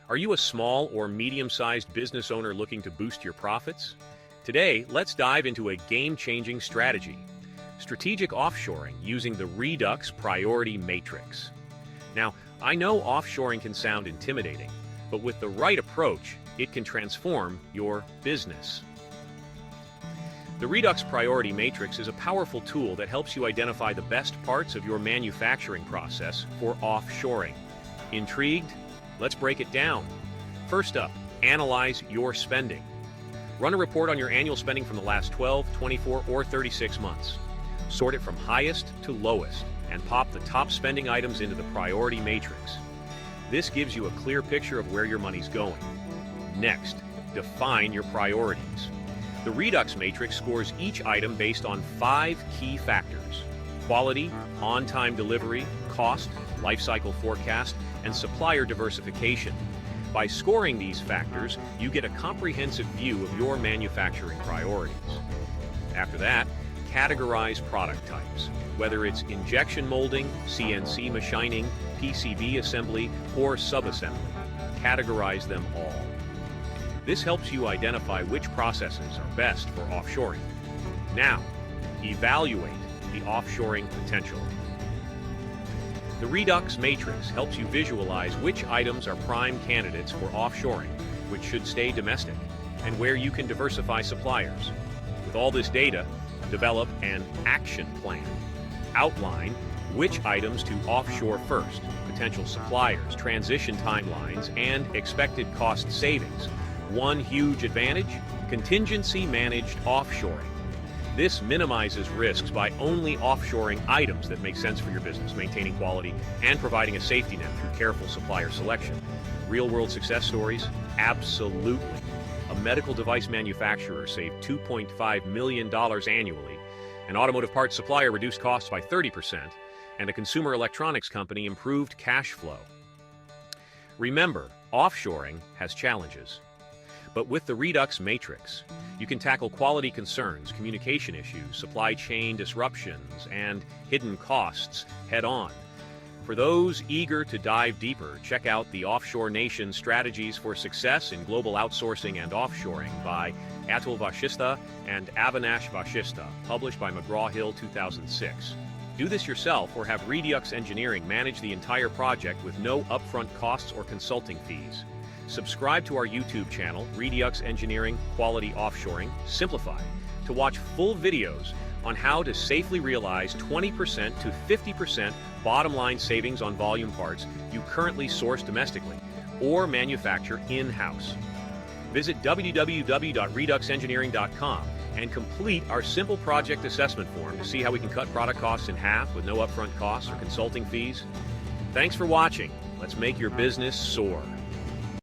Are you a small or medium-sized business owner looking to boost your profits? Today, let's dive into a game-changing strategy: strategic offshoring using the REDUx Priority Matrix. Now, I know offshoring can sound intimidating, but with the right approach, it can transform your business. The REDUx Priority Matrix is a powerful tool that helps you identify the best parts of your manufacturing process for offshoring. Intrigued? Let's break it down. First up, analyze your spending. Run a report on your annual spending from the last 12, 24, or 36 months. Sort it from highest to lowest and pop the top spending items into the priority matrix. This gives you a clear picture of where your money's going. Next, define your priorities. The REDUx matrix scores each item based on 5 key factors: quality, on-time delivery, cost, life cycle forecast, and supplier diversification. By scoring these factors, you get a comprehensive view of your manufacturing priorities. After that, categorize product types. Whether it's injection molding, CNC machining, PCB assembly, or subassembly, categorize them all. This helps you identify which processes are best for offshoring. Now, evaluate the offshoring potential. The REDUx matrix helps you visualize which items are prime candidates for offshoring, which should stay domestic, and where you can diversify suppliers. With all this data, develop an action plan. Outline which items to offshore first, potential suppliers, transition timelines, and expected cost savings. One huge advantage: contingency managed offshoring. This minimizes risks by only offshoring items that make sense for your business, maintaining quality, and providing a safety net through careful supplier selection. Real-world success stories? Absolutely. A medical device manufacturer saved $2.5 million annually, an automotive parts supplier reduced costs by 30%, and a consumer electronics company improved cash flow. Remember, offshoring has challenges. But with the REDUx matrix, you can tackle quality concerns, communication issues, supply chain disruptions, and hidden costs head-on. For those eager to dive deeper, check out the Offshore Nation Strategies for Success in Global Outsourcing and Offshoring by Atul Vashista and Avinash Vashista, published by McGraw-Hill 2006. Do this yourself or have REDUx Engineering manage the entire project with no upfront costs or consulting fees. Subscribe to our YouTube channel, REDUx Engineering Quality Offshoring Simplified, to watch full videos on how to safely realize 20% to 50% bottom line savings on volume parts you currently source domestically or manufacture in-house. Visit www.reduxengineering.com and complete our simple project assessment form to see how we can cut product costs in half with no upfront costs or consulting fees. Thanks for watching. Let's make your business soar.